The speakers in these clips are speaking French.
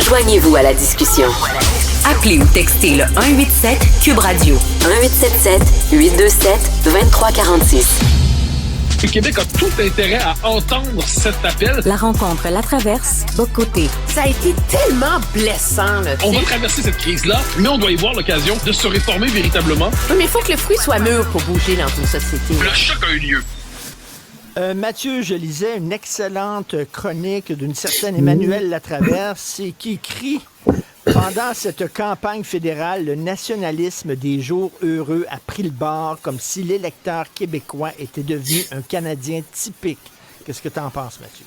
Joignez-vous à la discussion. Appelez ou textez le 187 Cube Radio 1877 827 2346. Le Québec a tout intérêt à entendre cet appel. La rencontre, la traverse, Bocoté. Ça a été tellement blessant, là. On va traverser cette crise-là, mais on doit y voir l'occasion de se réformer véritablement. Oui, mais il faut que le fruit soit mûr pour bouger dans une société. Le choc a eu lieu. Mathieu, je lisais une excellente chronique d'une certaine Emmanuelle Latraverse qui écrit pendant cette campagne fédérale, le nationalisme des jours heureux a pris le bord comme si l'électeur québécois était devenu un Canadien typique. Qu'est-ce que tu en penses, Mathieu?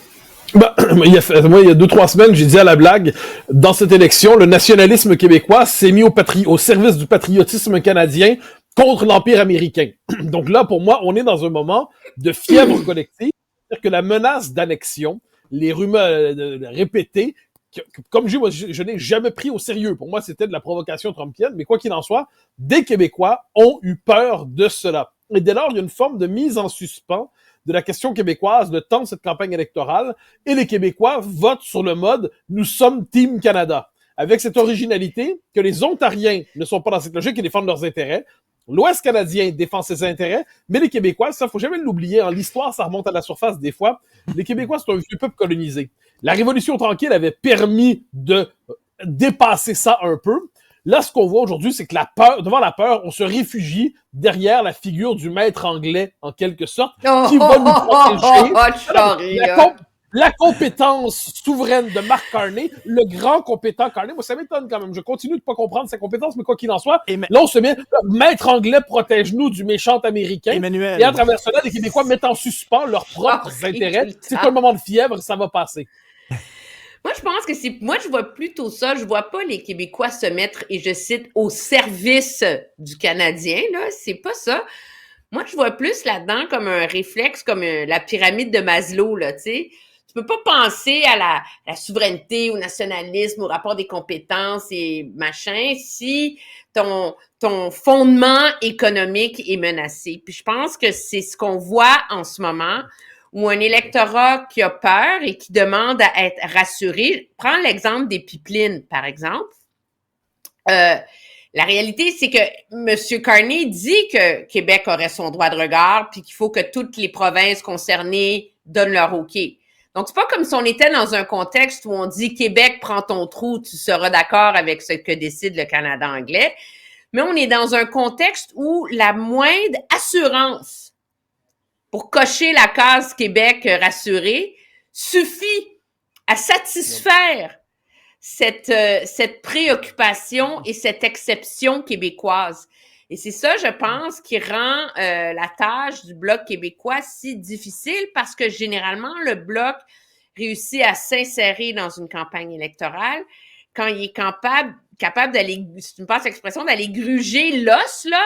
Il y a 2-3 semaines, j'ai dit à la blague, dans cette élection, le nationalisme québécois s'est mis au service du patriotisme canadien contre l'Empire américain. Donc là, pour moi, on est dans un moment de fièvre collective, c'est-à-dire que la menace d'annexion, les rumeurs répétées, comme je n'ai jamais pris au sérieux. Pour moi, c'était de la provocation trumpienne, mais quoi qu'il en soit, des Québécois ont eu peur de cela. Et dès lors, il y a une forme de mise en suspens de la question québécoise le temps de cette campagne électorale, et les Québécois votent sur le mode « Nous sommes Team Canada », avec cette originalité que les Ontariens ne sont pas dans cette logique et défendent leurs intérêts. L'Ouest canadien défend ses intérêts, mais les Québécois, ça, faut jamais l'oublier, en l'histoire, ça remonte à la surface des fois, les Québécois, c'est un vieux peuple colonisé. La Révolution tranquille avait permis de dépasser ça un peu. Là, ce qu'on voit aujourd'hui, c'est que devant la peur, on se réfugie derrière la figure du maître anglais, en quelque sorte, qui va nous protéger. La compétence souveraine de Mark Carney, le grand compétent Carney, moi ça m'étonne quand même, je continue de pas comprendre sa compétence, mais quoi qu'il en soit, là on se met, maître anglais protège-nous du méchant américain, Emmanuel. Et à travers cela, les Québécois mettent en suspens leurs propres intérêts, c'est un moment de fièvre, ça va passer. Moi, je pense que moi, je vois plutôt ça. Je vois pas les Québécois se mettre, et je cite, au service du Canadien, là. C'est pas ça. Moi, je vois plus là-dedans comme un réflexe, comme la pyramide de Maslow, là, tu sais. Tu peux pas penser à la souveraineté, au nationalisme, au rapport des compétences et machin si ton fondement économique est menacé. Puis je pense que c'est ce qu'on voit en ce moment, où un électorat qui a peur et qui demande à être rassuré. Prends l'exemple des pipelines, par exemple. La réalité, c'est que M. Carney dit que Québec aurait son droit de regard puis qu'il faut que toutes les provinces concernées donnent leur OK. Donc, c'est pas comme si on était dans un contexte où on dit « Québec, prends ton trou, tu seras d'accord avec ce que décide le Canada anglais », mais on est dans un contexte où la moindre assurance pour cocher la case Québec rassuré suffit à satisfaire cette préoccupation et cette exception québécoise. Et c'est ça, je pense, qui rend la tâche du Bloc québécois si difficile parce que généralement, le Bloc réussit à s'insérer dans une campagne électorale quand il est capable d'aller, si tu me passes l'expression, d'aller gruger l'os, là,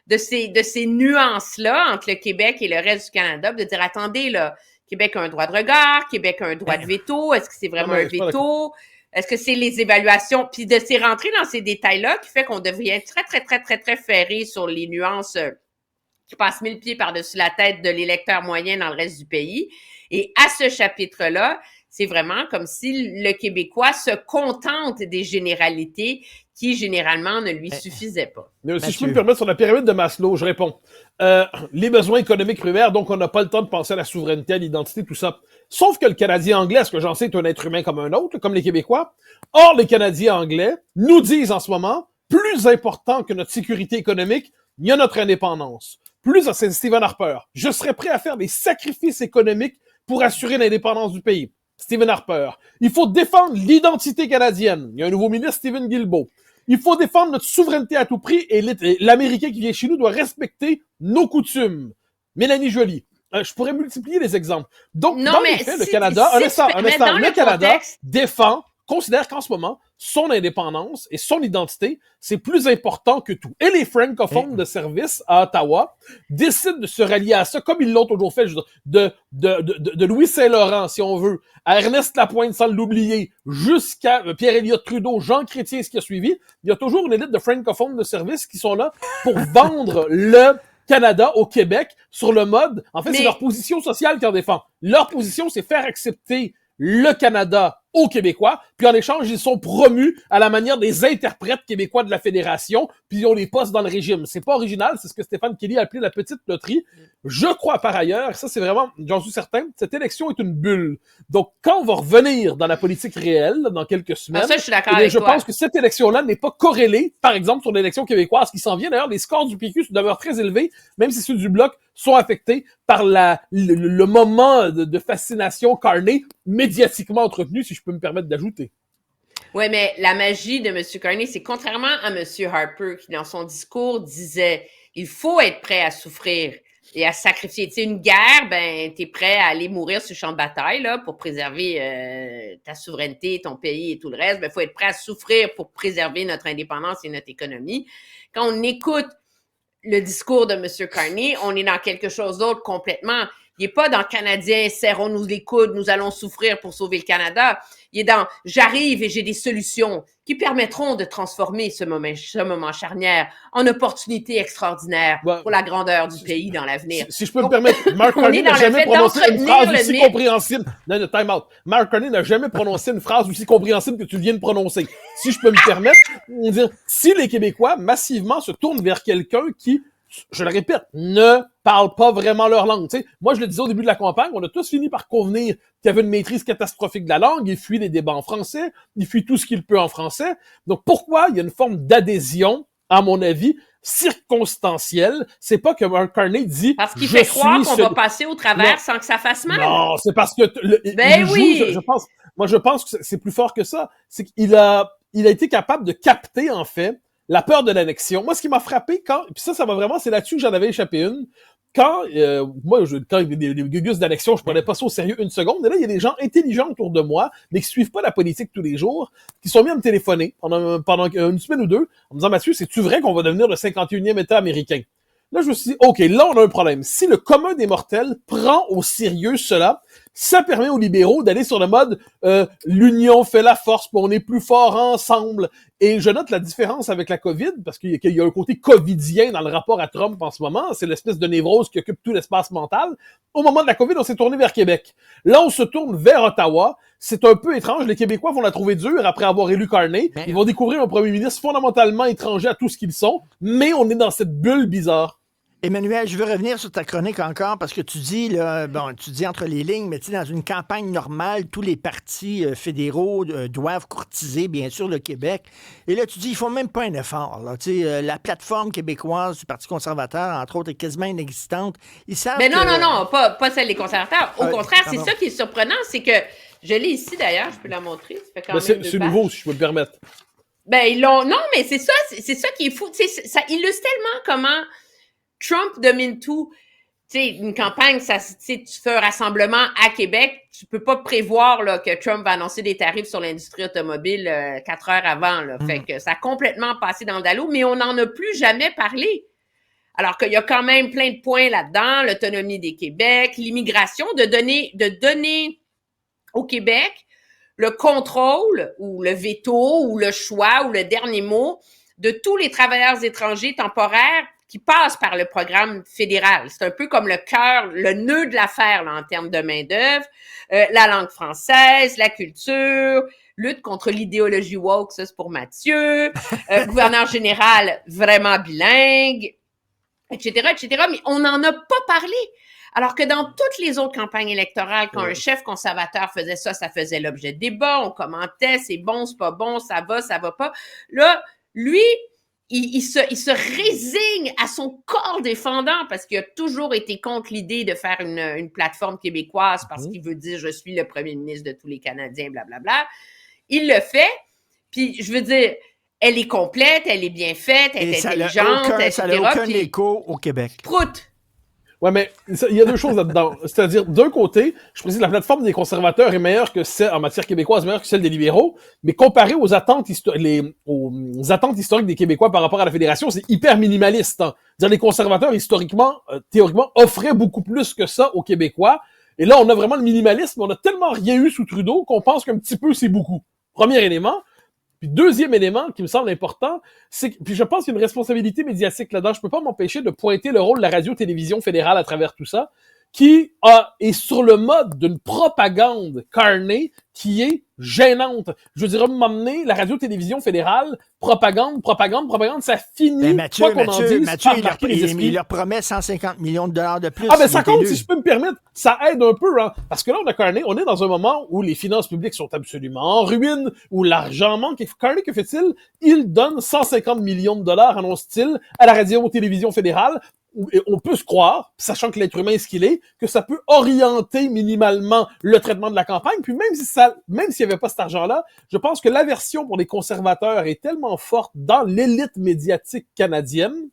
de ces nuances-là entre le Québec et le reste du Canada, de dire, attendez, là, Québec a un droit de regard, Québec a un droit de veto, est-ce que c'est vraiment un veto? Est-ce que c'est les évaluations? Puis de s'y rentrer dans ces détails-là qui fait qu'on devrait être très, très, très, très, très ferré sur les nuances qui passent 1000 pieds par-dessus la tête de l'électeur moyen dans le reste du pays. Et à ce chapitre-là, c'est vraiment comme si le Québécois se contente des généralités qui, généralement, ne lui suffisaient pas. Mais si je peux me permettre, sur la pyramide de Maslow, je réponds. Les besoins économiques primaires, donc on n'a pas le temps de penser à la souveraineté, à l'identité, tout ça. Sauf que le Canadien anglais, ce que j'en sais, est un être humain comme un autre, comme les Québécois. Or, les Canadiens anglais nous disent en ce moment, plus important que notre sécurité économique, il y a notre indépendance. Plus, c'est Stephen Harper. Je serais prêt à faire des sacrifices économiques pour assurer l'indépendance du pays. Stephen Harper. Il faut défendre l'identité canadienne. Il y a un nouveau ministre, Stephen Guilbeault. Il faut défendre notre souveraineté à tout prix et l'Américain qui vient chez nous doit respecter nos coutumes. Mélanie Joly. Je pourrais multiplier les exemples. Donc, dans les faits, le Canada, le Canada considère qu'en ce moment, son indépendance et son identité, c'est plus important que tout. Et les francophones de service à Ottawa décident de se rallier à ça, comme ils l'ont toujours fait, je veux dire, de Louis Saint-Laurent, si on veut, à Ernest Lapointe, sans l'oublier, jusqu'à Pierre-Éliott Trudeau, Jean Chrétien, ce qui a suivi. Il y a toujours une élite de francophones de service qui sont là pour vendre le Canada au Québec sur le mode, en fait, c'est leur position sociale qui en défend. Leur position, c'est faire accepter le Canada aux Québécois, puis en échange, ils sont promus à la manière des interprètes québécois de la Fédération, puis ils ont les postes dans le régime. C'est pas original, c'est ce que Stéphane Kelly a appelé la petite loterie. Je crois par ailleurs, ça c'est vraiment, j'en suis certain, cette élection est une bulle. Donc, quand on va revenir dans la politique réelle, dans quelques semaines, ça, je suis d'accord avec je toi. pense que cette élection-là n'est pas corrélée, par exemple, sur l'élection québécoise qui s'en vient. D'ailleurs, les scores du PQ demeurent très élevés, même si ceux du Bloc sont affectés par le moment de fascination Carney, médiatiquement entretenu, si je peux me permettre d'ajouter. Oui, mais la magie de M. Carney, c'est contrairement à M. Harper, qui dans son discours disait « Il faut être prêt à souffrir et à sacrifier. » Tu sais, une guerre, ben, t'es prêt à aller mourir sur le champ de bataille, là, pour préserver ta souveraineté, ton pays et tout le reste. Ben, il faut être prêt à souffrir pour préserver notre indépendance et notre économie. Quand on écoute le discours de M. Carney, on est dans quelque chose d'autre complètement. Il n'est pas dans Canadien, serrons-nous les coudes, nous allons souffrir pour sauver le Canada. Il est dans j'arrive et j'ai des solutions qui permettront de transformer ce moment charnière en opportunité extraordinaire pour la grandeur du pays dans l'avenir. Si je peux me permettre, Mark Carney n'a jamais prononcé une phrase aussi compréhensible. Non, time out. Mark Carney n'a jamais prononcé une phrase aussi compréhensible que tu viens de prononcer. Si je peux me permettre, on dire, si les Québécois massivement se tournent vers quelqu'un qui, je le répète, ne parle pas vraiment leur langue. Tu sais, moi, je le disais au début de la campagne, on a tous fini par convenir qu'il y avait une maîtrise catastrophique de la langue, il fuit les débats en français, il fuit tout ce qu'il peut en français. Donc, pourquoi il y a une forme d'adhésion, à mon avis, circonstancielle? C'est pas que Mark Carney dit... Parce qu'il fait croire qu'on va passer au travers sans que ça fasse mal. Non, c'est parce que... Ben oui! Je pense que c'est plus fort que ça. C'est qu'il a été capable de capter, en fait, la peur de l'annexion. Moi, ce qui m'a frappé puis ça m'a vraiment, c'est là-dessus que j'en avais échappé une. Quand il y a des gugus d'annexion, je prenais pas ça au sérieux une seconde. Et là, il y a des gens intelligents autour de moi, mais qui suivent pas la politique tous les jours, qui sont mis à me téléphoner pendant une semaine ou deux, en me disant, Mathieu, c'est-tu vrai qu'on va devenir le 51e État américain? Là, je me suis dit, OK, là, on a un problème. Si le commun des mortels prend au sérieux cela, ça permet aux libéraux d'aller sur le mode l'union fait la force, puis on est plus fort ensemble. Et je note la différence avec la COVID, parce qu'il y a un côté covidien dans le rapport à Trump en ce moment. C'est l'espèce de névrose qui occupe tout l'espace mental. Au moment de la COVID, on s'est tourné vers Québec. Là, on se tourne vers Ottawa. C'est un peu étrange. Les Québécois vont la trouver dure après avoir élu Carney. Ils vont découvrir un premier ministre fondamentalement étranger à tout ce qu'ils sont. Mais on est dans cette bulle bizarre. Emmanuel, je veux revenir sur ta chronique encore parce que tu dis, là, tu dis entre les lignes, mais tu sais, dans une campagne normale, tous les partis fédéraux doivent courtiser, bien sûr, le Québec. Et là, tu dis, ils font même pas un effort. Là. Tu sais, la plateforme québécoise du Parti conservateur, entre autres, est quasiment inexistante. Ils savent mais non, pas celle des conservateurs. Au contraire, c'est ça qui est surprenant, c'est que, je l'ai ici d'ailleurs, je peux la montrer. Ça fait quand même c'est nouveau, si je peux me permettre. Ben, ils l'ont. Non, mais c'est ça qui est fou. Tu sais, ça illustre tellement comment Trump domine tout. Tu sais, une campagne, tu fais un rassemblement à Québec, tu peux pas prévoir là, que Trump va annoncer des tarifs sur l'industrie automobile 4 heures avant. Là. Fait que ça a complètement passé dans le dallo, mais on n'en a plus jamais parlé. Alors qu'il y a quand même plein de points là-dedans, l'autonomie des Québec, l'immigration, de donner au Québec le contrôle ou le veto ou le choix ou le dernier mot de tous les travailleurs étrangers temporaires qui passent par le programme fédéral. C'est un peu comme le cœur, le nœud de l'affaire là, en termes de main-d'œuvre, la langue française, la culture, lutte contre l'idéologie woke, ça c'est pour Mathieu, gouverneur général vraiment bilingue, etc., etc. Mais on n'en a pas parlé. Alors que dans toutes les autres campagnes électorales, quand un chef conservateur faisait ça, ça faisait l'objet de débat, on commentait, c'est bon, c'est pas bon, ça va pas. Là, lui, il se résigne à son corps défendant parce qu'il a toujours été contre l'idée de faire une plateforme québécoise parce qu'il veut dire « je suis le premier ministre de tous les Canadiens », blablabla. Il le fait, puis je veux dire, elle est complète, elle est bien faite, elle est intelligente, etc. Ça n'a aucun écho au Québec. Prout! Ouais, mais il y a deux choses là-dedans. C'est-à-dire, d'un côté, je précise, la plateforme des conservateurs est meilleure que celle, en matière québécoise, meilleure que celle des libéraux, mais comparé aux attentes historiques des Québécois par rapport à la fédération, c'est hyper minimaliste. Hein. C'est-à-dire, les conservateurs, historiquement, théoriquement, offraient beaucoup plus que ça aux Québécois. Et là, on a vraiment le minimalisme, on a tellement rien eu sous Trudeau qu'on pense qu'un petit peu, c'est beaucoup. Premier élément. Puis deuxième élément qui me semble important, c'est que, puis je pense qu'il y a une responsabilité médiatique là-dedans. Je peux pas m'empêcher de pointer le rôle de la radio-télévision fédérale à travers tout ça. est sur le mode d'une propagande carnée qui est gênante. Je veux dire, à un moment donné, la radio-télévision fédérale, propagande, ça finit Mathieu, quoi qu'on en dise par marquer les esprits. il leur promet 150 millions de dollars de plus. Ah ben ça compte, si je peux me permettre, ça aide un peu, hein, parce que là, Carney, on est dans un moment où les finances publiques sont absolument en ruine, où l'argent manque, et Carney, que fait-il? Il donne 150 millions de dollars, annonce-t-il, à la radio-télévision fédérale, et on peut se croire, sachant que l'être humain est ce qu'il est, que ça peut orienter minimalement le traitement de la campagne. Puis même s'il n'y avait pas cet argent-là, je pense que l'aversion pour les conservateurs est tellement forte dans l'élite médiatique canadienne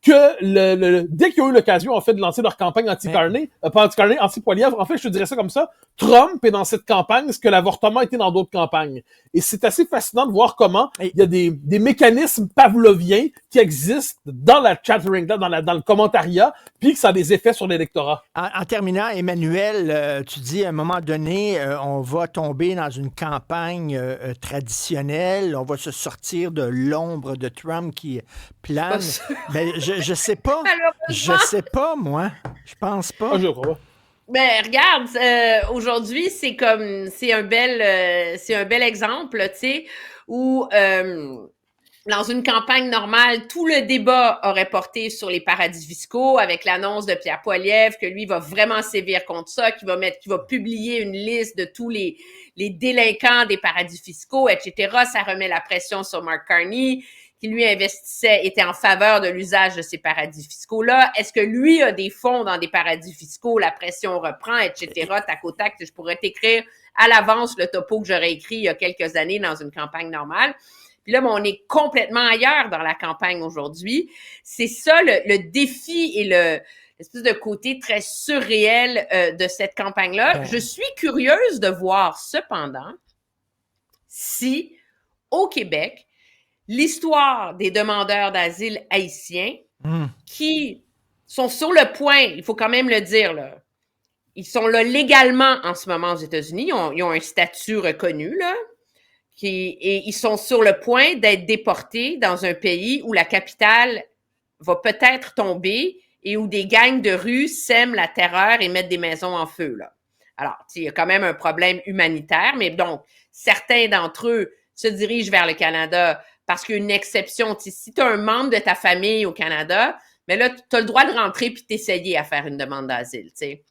que dès qu'ils ont eu l'occasion, en fait, de lancer leur campagne anti-Carney, pas anti-Carney, anti-Poilievre, en fait, je te dirais ça comme ça, Trump est dans cette campagne ce que l'avortement était dans d'autres campagnes. Et c'est assez fascinant de voir comment il y a des mécanismes pavloviens qui existent dans la chattering, dans le commentariat, puis que ça a des effets sur l'électorat. En terminant, Emmanuel, tu dis à un moment donné, on va tomber dans une campagne traditionnelle, on va se sortir de l'ombre de Trump qui plane. Ben, je sais pas. Je sais pas, moi. Je pense pas. Ah, je crois pas. Ben regarde, aujourd'hui c'est un bel exemple, tu sais, où dans une campagne normale, tout le débat aurait porté sur les paradis fiscaux avec l'annonce de Pierre Poilievre que lui va vraiment sévir contre ça, qu'il va publier une liste de tous les délinquants des paradis fiscaux, etc. Ça remet la pression sur Mark Carney, qui lui était en faveur de l'usage de ces paradis fiscaux-là. Est-ce que lui a des fonds dans des paradis fiscaux? La pression reprend, etc. Tac au tac, je pourrais t'écrire à l'avance le topo que j'aurais écrit il y a quelques années dans une campagne normale. Puis là, on est complètement ailleurs dans la campagne aujourd'hui. C'est ça le défi et l'espèce de côté très surréel de cette campagne-là. Je suis curieuse de voir cependant si au Québec, l'histoire des demandeurs d'asile haïtiens qui sont sur le point, il faut quand même le dire, là, ils sont là légalement en ce moment aux États-Unis, ils ont un statut reconnu, là, et ils sont sur le point d'être déportés dans un pays où la capitale va peut-être tomber et où des gangs de rue sèment la terreur et mettent des maisons en feu, là. Alors, il y a quand même un problème humanitaire, mais donc, certains d'entre eux se dirigent vers le Canada parce qu'il y a une exception. Si tu as un membre de ta famille au Canada, mais là, tu as le droit de rentrer puis t'essayer à faire une demande d'asile. T'sais.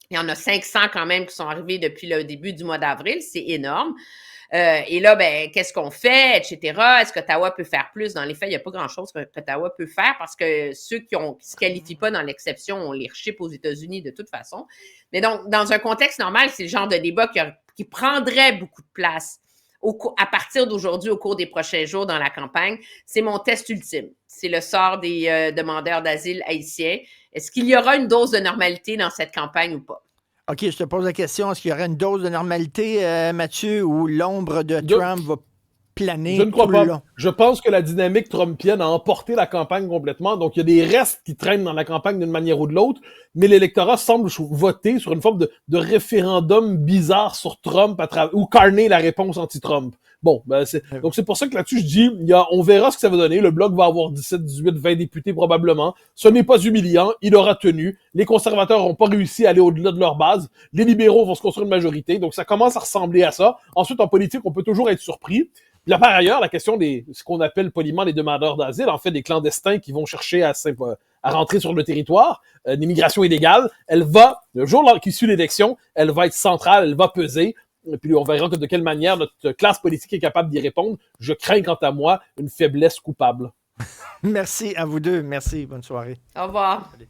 Il y en a 500 quand même qui sont arrivés depuis le début du mois d'avril. C'est énorme. Et là, ben, qu'est-ce qu'on fait, etc. Est-ce qu'Ottawa peut faire plus? Dans les faits, il n'y a pas grand-chose qu'Ottawa peut faire parce que ceux qui ne se qualifient pas dans l'exception, on les rechip aux États-Unis de toute façon. Mais donc, dans un contexte normal, c'est le genre de débat qui prendrait beaucoup de place à partir d'aujourd'hui, au cours des prochains jours dans la campagne. C'est mon test ultime. C'est le sort des demandeurs d'asile haïtiens. Est-ce qu'il y aura une dose de normalité dans cette campagne ou pas? OK, je te pose la question. Est-ce qu'il y aurait une dose de normalité, Mathieu, où l'ombre de Trump va planer? Je ne crois pas. Je pense que la dynamique trumpienne a emporté la campagne complètement. Donc, il y a des restes qui traînent dans la campagne d'une manière ou de l'autre, mais l'électorat semble voter sur une forme de référendum bizarre sur Trump ou Carney la réponse anti-Trump. Bon, ben donc c'est pour ça que là-dessus, je dis, on verra ce que ça va donner. Le Bloc va avoir 17, 18, 20 députés probablement. Ce n'est pas humiliant. Il aura tenu. Les conservateurs n'ont pas réussi à aller au-delà de leur base. Les libéraux vont se construire une majorité. Donc, ça commence à ressembler à ça. Ensuite, en politique, on peut toujours être surpris. Puis, par ailleurs, la question ce qu'on appelle poliment les demandeurs d'asile, en fait, des clandestins qui vont chercher à rentrer sur le territoire, l'immigration illégale, elle va, le jour qui suit l'élection, elle va être centrale, elle va peser. Et puis on verra de quelle manière notre classe politique est capable d'y répondre. Je crains, quant à moi, une faiblesse coupable. Merci à vous deux. Merci. Bonne soirée. Au revoir. Allez.